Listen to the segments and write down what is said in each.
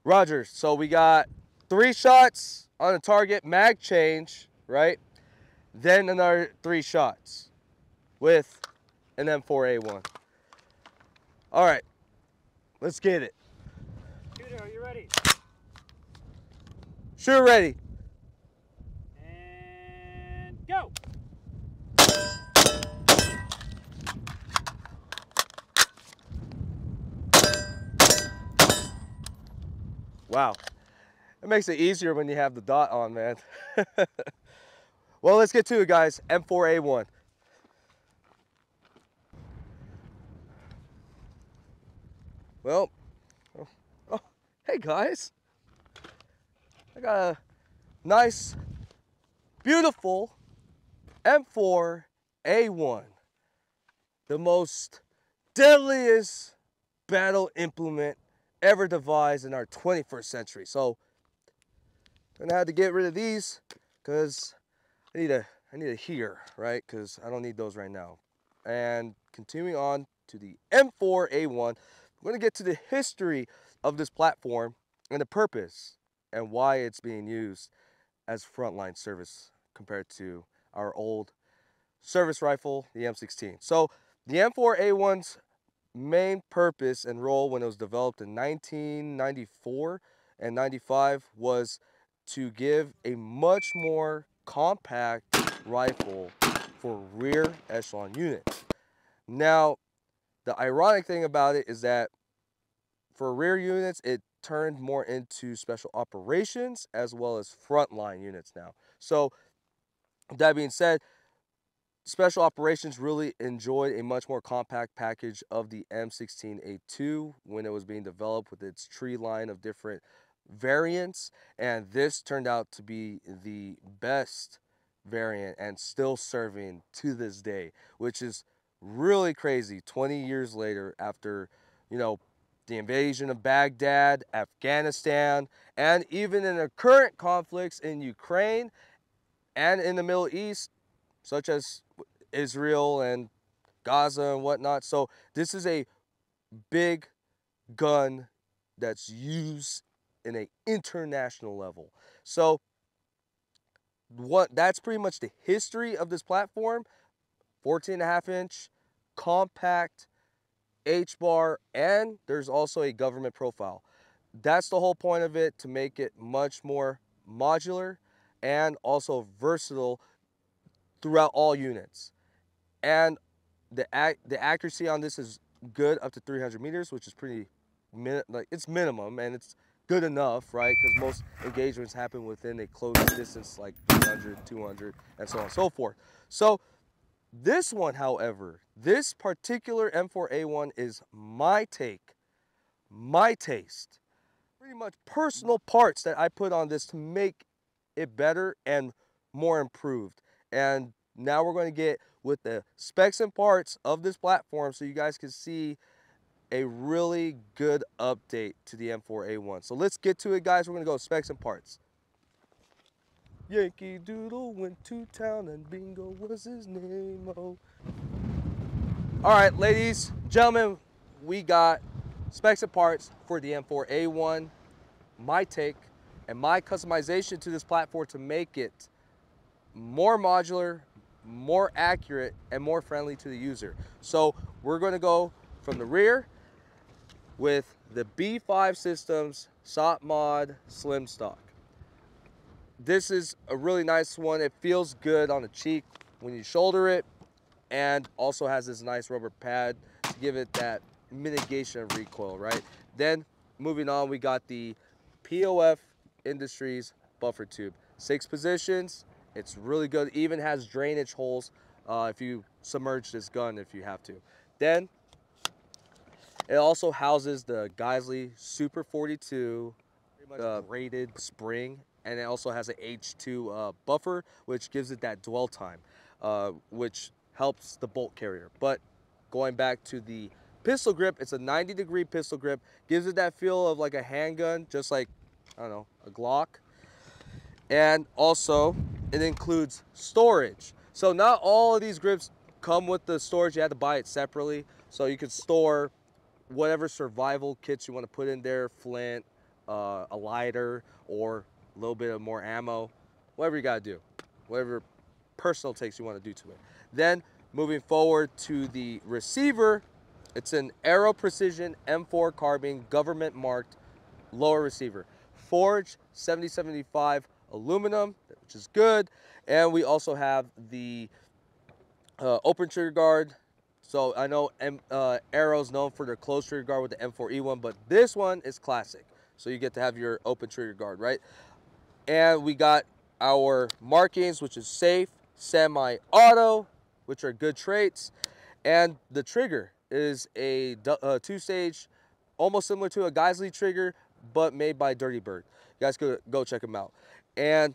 Roger. So we got 3 shots on the target, mag change, right? Then another 3 shots with an M4A1. All right, let's get it. Shooter, are you ready? Sure, ready. And go! Wow, it makes it easier when you have the dot on, man. Well, let's get to it, guys. M4A1. Well, oh, hey guys. I got a nice, beautiful M4A1. The most deadliest battle implement ever devised in our 21st century. So I'm gonna have to get rid of these because I need a heater, right? Because I don't need those right now. And continuing on to the M4A1, we're gonna get to the history of this platform and the purpose and why it's being used as frontline service compared to our old service rifle, the M16. So the M4A1's main purpose and role when it was developed in 1994 and 95 was to give a much more compact rifle for rear echelon units. Now, the ironic thing about it is that for rear units, it turned more into special operations as well as frontline units now. So that being said, special operations really enjoyed a much more compact package of the M16A2 when it was being developed with its tree line of different variants, and this turned out to be the best variant and still serving to this day, which is really crazy 20 years later after, you know, the invasion of Baghdad, Afghanistan, and even in the current conflicts in Ukraine and in the Middle East, such as Israel and Gaza and whatnot. So this is a big gun that's used in an international level. So that's pretty much the history of this platform. 14.5-inch, compact, H-bar, and there's also a government profile. That's the whole point of it, to make it much more modular and also versatile throughout all units. And the accuracy on this is good up to 300 meters, which is pretty, it's minimum and it's good enough, right? Because most engagements happen within a close distance like 300, 200, and so on and so forth. So this one, however, this particular M4A1 is my take, my taste, pretty much personal parts that I put on this to make it better and more improved. And now we're going to get with the specs and parts of this platform so you guys can see a really good update to the M4A1. So let's get to it, guys. We're going to go specs and parts. Yankee Doodle went to town and bingo was his name. Oh. All right, ladies, gentlemen, we got specs and parts for the M4A1, my take and my customization to this platform to make it more modular, more accurate, and more friendly to the user. So we're going to go from the rear with the B5 Systems SOT Mod Slim Stock. This is a really nice one. It feels good on the cheek when you shoulder it, and also has this nice rubber pad to give it that mitigation of recoil, right? Then moving on, we got the POF Industries buffer tube. 6 positions. It's really good. It even has drainage holes if you submerge this gun if you have to. Then it also houses the Geisley Super 42 rated spring, and it also has an H2 buffer, which gives it that dwell time, which helps the bolt carrier. But going back to the pistol grip, it's a 90-degree pistol grip, gives it that feel of like a handgun, just like, I don't know, a Glock. And also it includes storage. So not all of these grips come with the storage. You have to buy it separately. So you can store whatever survival kits you want to put in there, flint, a lighter or a little bit of more ammo, whatever you gotta do, whatever personal takes you want to do to it. Then moving forward to the receiver, it's an Aero Precision M4 carbine government marked lower receiver, forged 7075 aluminum, which is good. And we also have the open trigger guard. So I know Aero's known for their closed trigger guard with the M4A1, but this one is classic. So you get to have your open trigger guard, right? And we got our markings, which is safe, semi-auto, which are good traits. And the trigger is a two-stage, almost similar to a Geisley trigger, but made by Dirty Bird. You guys go check them out. And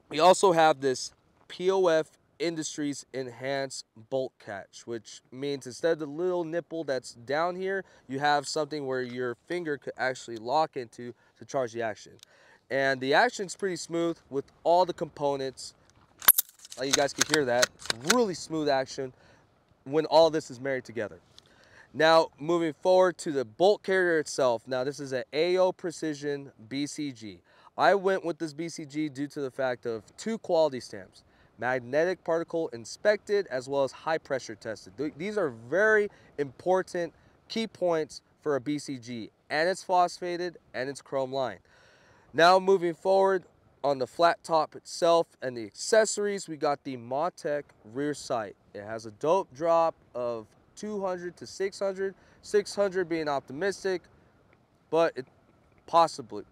we also have this POF Industries Enhanced Bolt Catch, which means instead of the little nipple that's down here, you have something where your finger could actually lock into to charge the action. And the action's pretty smooth with all the components. Like you guys can hear that. It's really smooth action when all this is married together. Now, moving forward to the bolt carrier itself. Now, this is an AO Precision BCG. I went with this BCG due to the fact of two quality stamps. Magnetic particle inspected as well as high pressure tested. These are very important key points for a BCG, and it's phosphated and it's chrome lined. Now moving forward on the flat top itself and the accessories, we got the Mautic rear sight. It has a dope drop of 200 to 600, 600 being optimistic, but it's possible,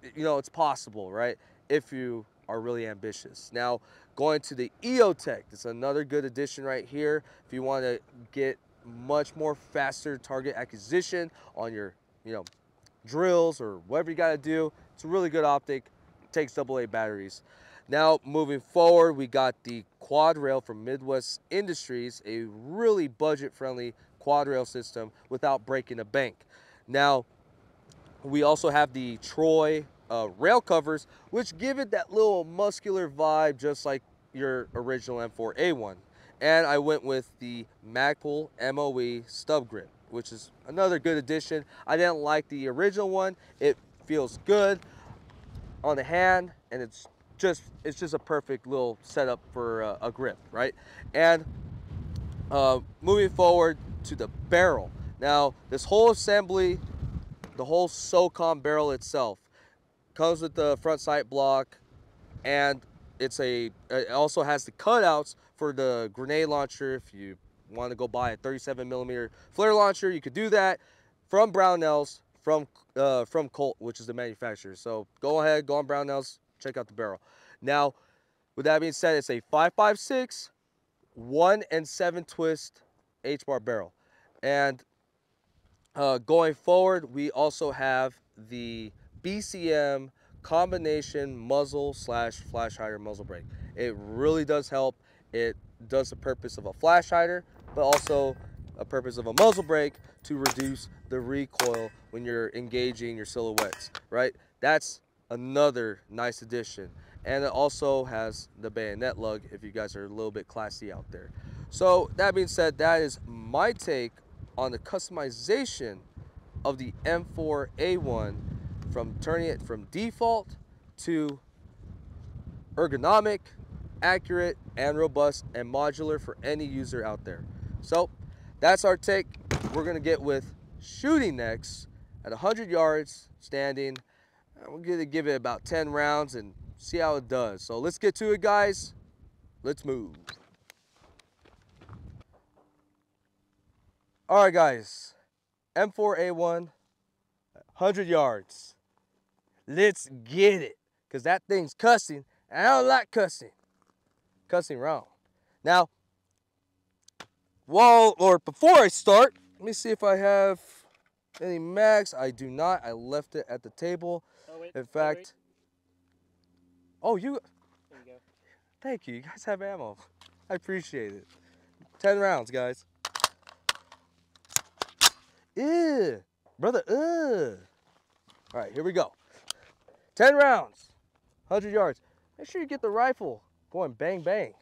right? If you are really ambitious. Now, going to the EOTech, it's another good addition right here. If you want to get much more faster target acquisition on your, drills or whatever you got to do, it's a really good optic. Takes AA batteries. Now, moving forward, we got the quad rail from Midwest Industries, a really budget-friendly quad rail system without breaking a bank. Now, we also have the Troy rail covers, which give it that little muscular vibe, just like your original M4A1. And I went with the Magpul MOE stub grip, which is another good addition. I didn't like the original one. It feels good on the hand, and it's just a perfect little setup for a grip, right? And moving forward to the barrel. Now, this whole assembly, the whole SOCOM barrel itself, comes with the front sight block, and it also has the cutouts for the grenade launcher. If you want to go buy a 37mm flare launcher, you could do that from Brownells, from Colt, which is the manufacturer. So go ahead, go on Brownells, check out the barrel. Now, with that being said, it's a 5.56 1 and 7 twist H-bar barrel. And going forward, we also have the BCM combination muzzle / flash hider muzzle brake. It really does help. It does the purpose of a flash hider, but also a purpose of a muzzle brake to reduce the recoil when you're engaging your silhouettes, right? That's another nice addition. And it also has the bayonet lug if you guys are a little bit classy out there. So that being said, that is my take on the customization of the M4A1, from turning it from default to ergonomic, accurate, and robust, and modular for any user out there. So that's our take. We're gonna get with shooting next at 100 yards standing. We're gonna give it about 10 rounds and see how it does. So let's get to it, guys. Let's move. All right, guys. M4A1, 100 yards. Let's get it, because that thing's cussing, and I don't like cussing. Cussing wrong. Now, before I start, let me see if I have any mags. I do not. I left it at the table. Oh, wait. In fact, oh, There you go. thank you. You guys have ammo. I appreciate it. 10 rounds, guys. Ew, brother, All right, here we go. 10 rounds, 100 yards. Make sure you get the rifle going bang, bang.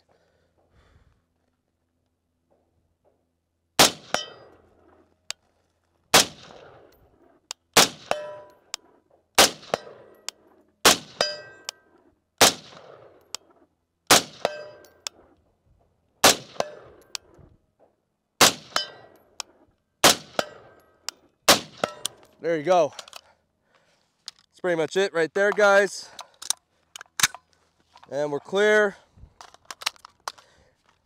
There you go. That's pretty much it right there, guys. And we're clear.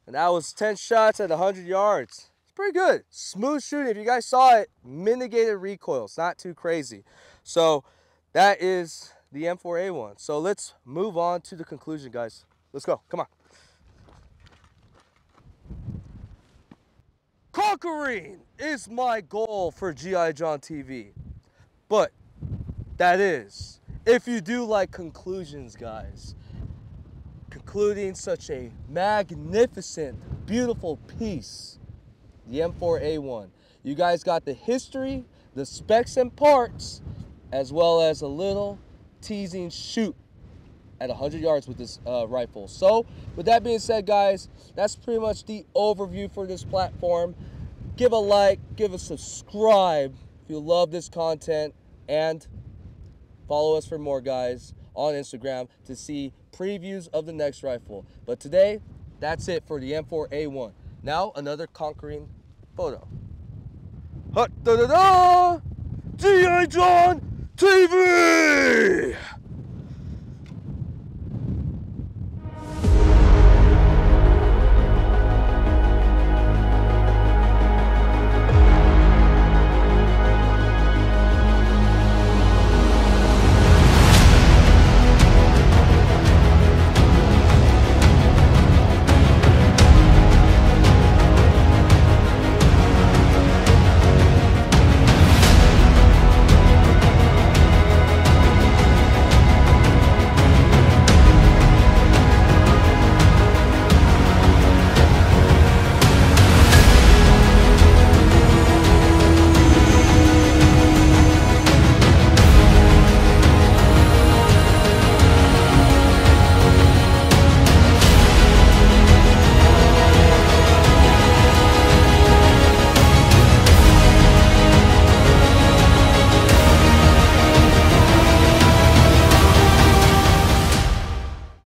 And that was 10 shots at 100 yards. It's pretty good. Smooth shooting. If you guys saw it, mitigated recoil. It's not too crazy. So that is the M4A1. So let's move on to the conclusion, guys. Let's go. Come on. Conquering is my goal for G.I. John TV. But that is, if you do like conclusions, guys, concluding such a magnificent, beautiful piece, the M4A1. You guys got the history, the specs and parts, as well as a little teasing shoot at 100 yards with this rifle. So with that being said, guys, that's pretty much the overview for this platform. Give a like, give a subscribe if you love this content, and follow us for more, guys, on Instagram to see previews of the next rifle. But today, that's it for the M4A1. Now another conquering photo. Hut da da da! G.I. John TV!